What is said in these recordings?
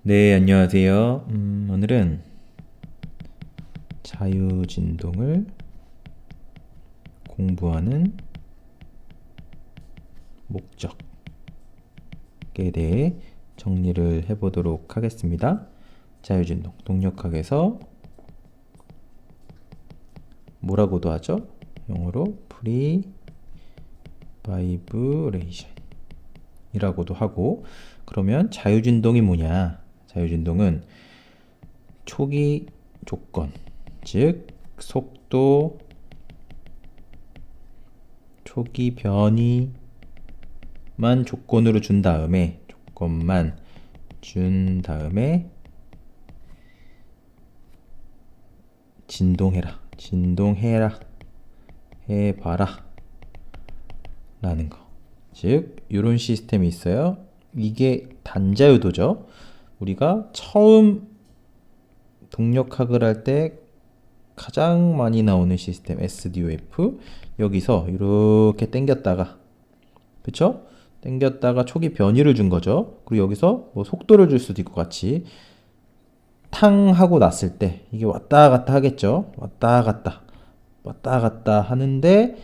네, 안녕하세요. 오늘은 자유진동을 공부하는 목적에 대해 정리를 해보도록 하겠습니다. 자유진동, 동력학에서 뭐라고도 하죠? 영어로 프리 바이브레이션 이라고도 하고, 그러면 자유진동이 뭐냐? 자유진동은 초기 조건, 즉 속도, 초기 변이만 조건으로 준 다음에 진동해라, 해봐라 라는 거. 즉 이런 시스템이 있어요. 이게 단자유도죠. 우리가 처음 동력학을 할 때 가장 많이 나오는 시스템 SDOF. 여기서 이렇게 당겼다가, 그쵸? 당겼다가 초기 변이를 준 거죠. 그리고 여기서 뭐 속도를 줄 수도 있고 같이 탕 하고 났을 때 이게 왔다 갔다 하겠죠. 왔다 갔다 하는데,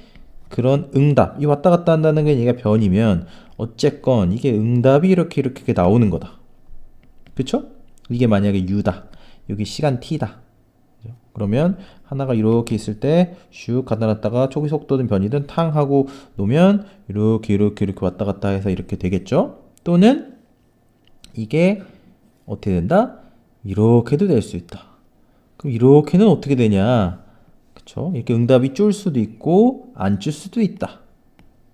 그런 응답, 이 왔다 갔다 한다는 게 얘가 변이면 어쨌건 이게 응답이 이렇게 나오는 거다. 그쵸? 이게 만약에 U다, 여기 시간 T다. 그러면 하나가 이렇게 있을 때 슉 가다 놨다가 초기 속도든 변이든 탕 하고 놓으면 이렇게 왔다 갔다 해서 이렇게 되겠죠? 또는 이게 어떻게 된다? 이렇게도 될 수 있다. 그럼 이렇게는 어떻게 되냐? 그쵸? 이렇게 응답이 줄 수도 있고 안 줄 수도 있다.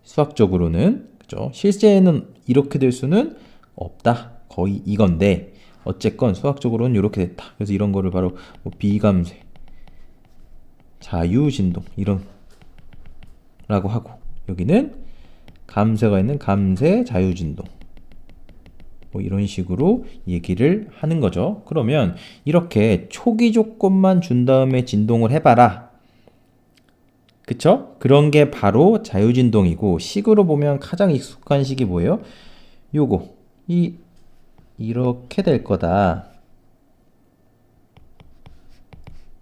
수학적으로는. 그죠? 실제는 이렇게 될 수는 없다. 거의 이건데 어쨌건 수학적으로는 이렇게 됐다. 그래서 이런 거를 바로 뭐 비감쇄, 자유진동 이런 라고 하고, 여기는 감쇄가 있는 감쇄 자유진동, 뭐 이런 식으로 얘기를 하는 거죠. 그러면 이렇게 초기 조건만 준 다음에 진동을 해봐라. 그쵸? 그런 게 바로 자유진동이고, 식으로 보면 가장 익숙한 식이 뭐예요? 요거 이렇게 될 거다.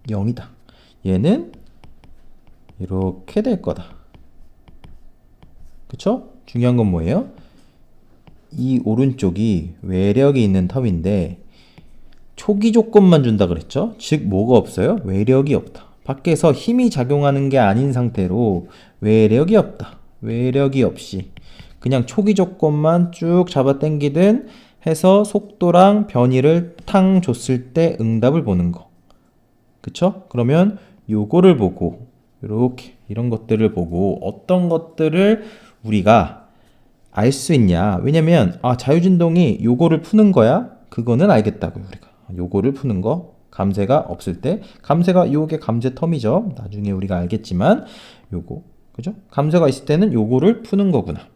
0이다. 얘는 이렇게 될 거다. 그쵸? 중요한 건 뭐예요? 이 오른쪽이 외력이 있는 텀인데 초기 조건만 준다 그랬죠? 즉 뭐가 없어요? 외력이 없다. 밖에서 힘이 작용하는 게 아닌 상태로 외력이 없다. 외력이 없이 그냥 초기 조건만 쭉 잡아 당기든 해서 속도랑 변이를 탕 줬을 때 응답을 보는 거. 그쵸? 그러면 요거를 보고, 이렇게 이런 것들을 보고 어떤 것들을 우리가 알 수 있냐? 왜냐면 자유진동이 요거를 푸는 거야? 그거는 알겠다고요. 우리가 요거를 푸는 거, 감쇄가 없을 때, 감쇄가 요게 감쇄 텀이죠. 나중에 우리가 알겠지만 요거, 그죠? 감쇄가 있을 때는 요거를 푸는 거구나.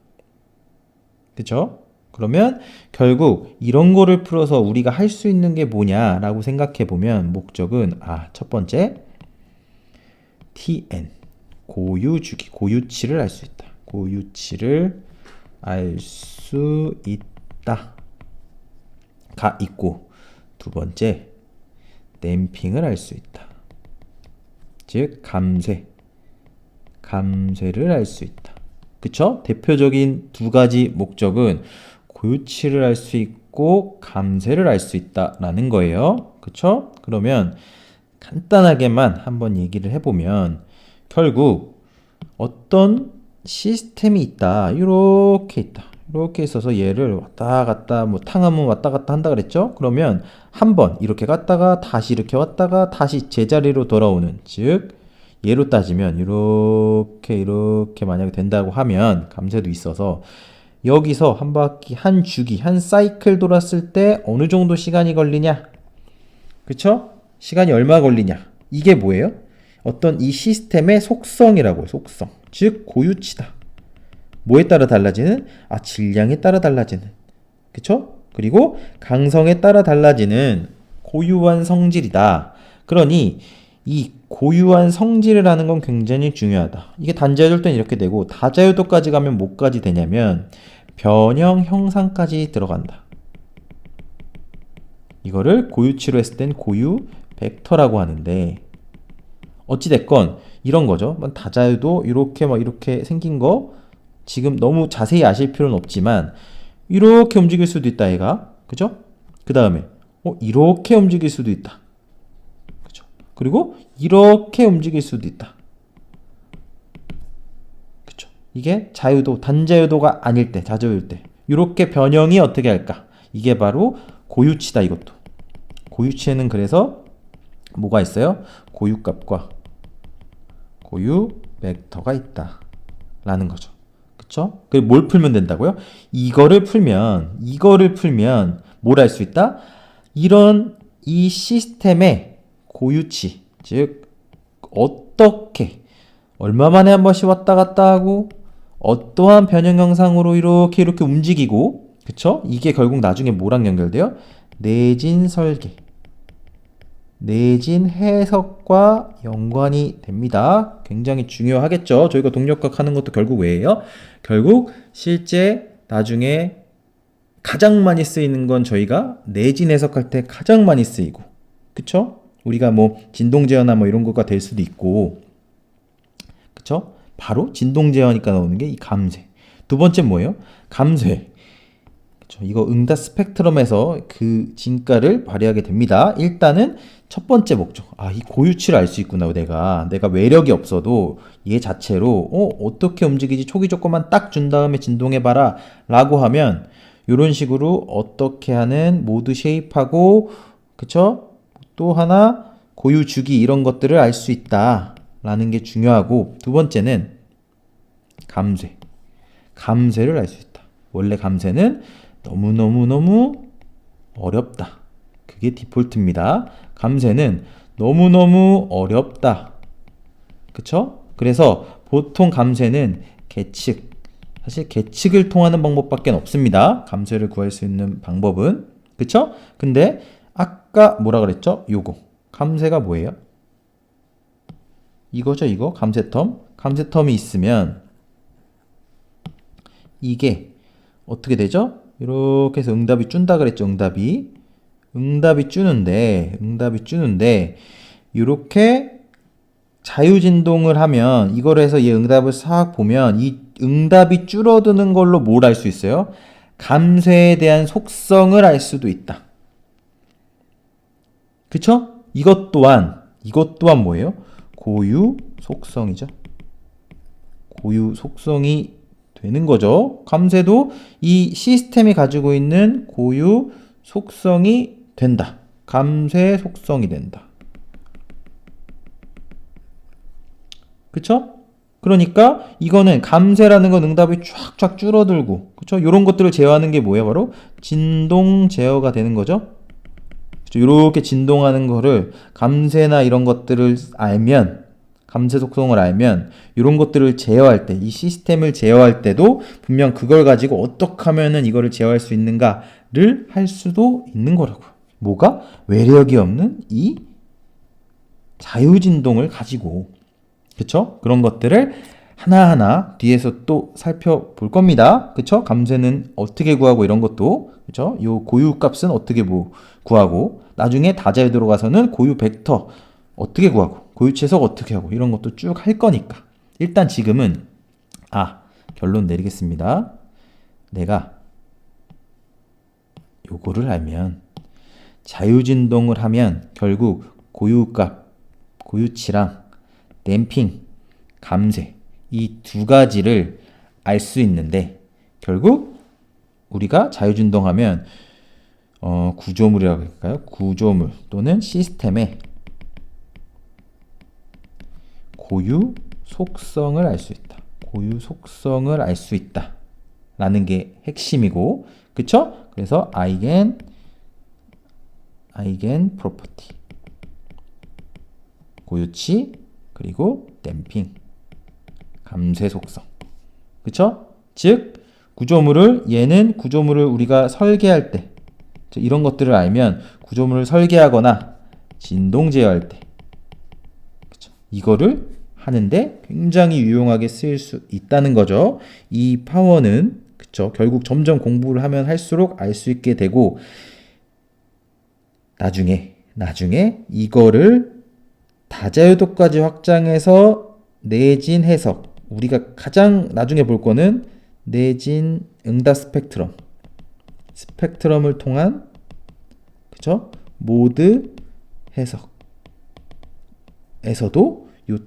그죠? 그러면 결국 이런 거를 풀어서 우리가 할 수 있는 게 뭐냐라고 생각해 보면, 목적은 첫 번째 TN, 고유주기, 고유치를 알 수 있다. 고유치를 알 수 있다 가 있고, 두 번째 댐핑을 알 수 있다. 즉 감쇄를 알 수 있다. 그쵸? 대표적인 두 가지 목적은 고유치를 알 수 있고 감쇄를 알 수 있다라는 거예요. 그쵸? 그러면 간단하게만 한번 얘기를 해보면, 결국 어떤 시스템이 있다. 이렇게 있다. 이렇게 있어서 얘를 왔다 갔다, 뭐 탕하면 왔다 갔다 한다 그랬죠? 그러면 한번 이렇게 갔다가 다시 이렇게 왔다가 다시 제자리로 돌아오는, 즉 얘로 따지면 이렇게 만약에 된다고 하면, 감쇄도 있어서 여기서 한 바퀴, 한 주기, 한 사이클 돌았을 때 어느 정도 시간이 걸리냐? 그쵸? 시간이 얼마 걸리냐? 이게 뭐예요? 어떤 이 시스템의 속성이라고요. 속성. 즉 고유치다. 뭐에 따라 달라지는? 질량에 따라 달라지는. 그쵸? 그리고 강성에 따라 달라지는 고유한 성질이다. 그러니 이 고유한 성질이라는 건 굉장히 중요하다. 이게 단자유도일 땐 이렇게 되고, 다자유도까지 가면 뭐까지 되냐면 변형 형상까지 들어간다. 이거를 고유치로 했을 땐 고유 벡터라고 하는데, 어찌됐건 이런 거죠. 다자유도 이렇게 이렇게 생긴 거 지금 너무 자세히 아실 필요는 없지만 이렇게 움직일 수도 있다, 얘가. 그죠? 그 다음에 이렇게 움직일 수도 있다. 그죠? 그리고 이렇게 움직일 수도 있다. 그죠? 이게 자유도, 단자유도가 아닐 때, 자자유일 때 이렇게 변형이 어떻게 할까? 이게 바로 고유치다, 이것도. 고유치에는 그래서 뭐가 있어요? 고유값과 고유 벡터가 있다 라는 거죠. 그쵸? 그리고 뭘 풀면 된다고요? 이거를 풀면 뭘 할 수 있다? 이 시스템의 고유치, 즉 어떻게 얼마 만에 한 번씩 왔다 갔다 하고 어떠한 변형 형상으로 이렇게 움직이고, 그쵸? 이게 결국 나중에 뭐랑 연결돼요? 내진 설계, 내진 해석과 연관이 됩니다. 굉장히 중요하겠죠. 저희가 동력학 하는 것도 결국 왜예요? 결국 실제 나중에 가장 많이 쓰이는 건 저희가 내진 해석할 때 가장 많이 쓰이고, 그쵸? 우리가 진동 제어나 이런 거가 될 수도 있고, 그쵸? 바로 진동 제어니까 나오는 게 이 감쇄. 두 번째 뭐예요? 감쇄. 그쵸? 이거 응답 스펙트럼에서 그 진가를 발휘하게 됩니다. 일단은 첫 번째 목적. 이 고유치를 알 수 있구나. 내가 외력이 없어도 얘 자체로 어떻게 움직이지 초기 조건만 딱 준 다음에 진동해봐라 라고 하면 이런 식으로 어떻게 하는 모드 쉐입하고, 그쵸? 또 하나 고유 주기 이런 것들을 알 수 있다 라는 게 중요하고, 두 번째는 감쇄. 감쇄를 알 수 있다. 원래 감쇄는 너무너무 어렵다. 그게 디폴트입니다. 감쇄는 너무너무 어렵다. 그쵸? 그래서 보통 감쇄는 계측, 사실 계측을 통하는 방법밖에 없습니다. 감쇄를 구할 수 있는 방법은. 그쵸? 근데 아까 뭐라 그랬죠? 요거 감쇄가 뭐예요? 이거죠, 이거 감쇄텀. 감쇄텀이 있으면 이게 어떻게 되죠? 이렇게 해서 응답이 준다 그랬죠. 응답이 주는데 이렇게 자유진동을 하면, 이걸 해서 얘 응답을 싹 보면 이 응답이 줄어드는 걸로 뭘 알 수 있어요? 감쇄에 대한 속성을 알 수도 있다. 그쵸? 이것 또한 뭐예요? 고유 속성이죠. 고유 속성이 되는 거죠. 감쇄도 이 시스템이 가지고 있는 고유 속성이 된다. 감쇄 속성이 된다. 그쵸? 그러니까 이거는 감쇄라는 건 응답이 쫙쫙 줄어들고, 그쵸? 이런 것들을 제어하는 게 뭐예요? 바로 진동 제어가 되는 거죠. 그쵸? 이렇게 진동하는 거를 감쇄나 이런 것들을 알면, 감쇄 속성을 알면 이런 것들을 제어할 때, 이 시스템을 제어할 때도 분명 그걸 가지고 어떻게 하면은 이거를 제어할 수 있는가를 할 수도 있는 거라고요. 뭐가? 외력이 없는 이 자유진동을 가지고. 그쵸? 그런 것들을 하나하나 뒤에서 또 살펴볼 겁니다. 그쵸? 감쇄는 어떻게 구하고 이런 것도, 그쵸? 요 고유 값은 어떻게 구하고, 나중에 다자에 들어가서는 고유 벡터 어떻게 구하고, 고유치 해석 어떻게 하고, 이런 것도 쭉 할 거니까. 일단 지금은 결론 내리겠습니다. 내가 요거를 알면, 자유진동을 하면 결국 고유값, 고유치랑 댐핑, 감쇄 이 두 가지를 알 수 있는데, 결국 우리가 자유진동하면 구조물이라고 할까요? 구조물 또는 시스템의 고유 속성을 알 수 있다. 고유 속성을 알 수 있다 라는 게 핵심이고, 그쵸? 그래서 아이겐 프로퍼티, 고유치, 그리고 댐핑, 감쇄 속성. 그쵸? 즉 얘는 구조물을 우리가 설계할 때, 이런 것들을 알면 구조물을 설계하거나 진동 제어할 때, 그쵸? 이거를 하는데 굉장히 유용하게 쓰일 수 있다는 거죠. 이 파워는, 그쵸? 결국 점점 공부를 하면 할수록 알 수 있게 되고, 나중에 이거를 다자유도까지 확장해서 내진 해석. 우리가 가장 나중에 볼 거는 내진 응답 스펙트럼을 통한 그쵸? 모드 해석에서도 요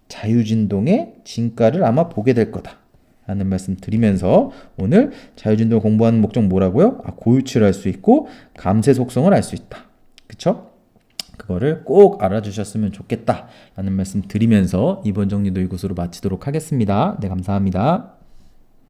자유진동의 진가를 아마 보게 될 거다 라는 말씀 드리면서 오늘 자유진동 공부하는 목적 뭐라고요? 고유치를 알 수 있고 감쇄 속성을 알 수 있다. 그쵸? 그거를 꼭 알아주셨으면 좋겠다 라는 말씀 드리면서 이번 정리도 이곳으로 마치도록 하겠습니다. 네, 감사합니다.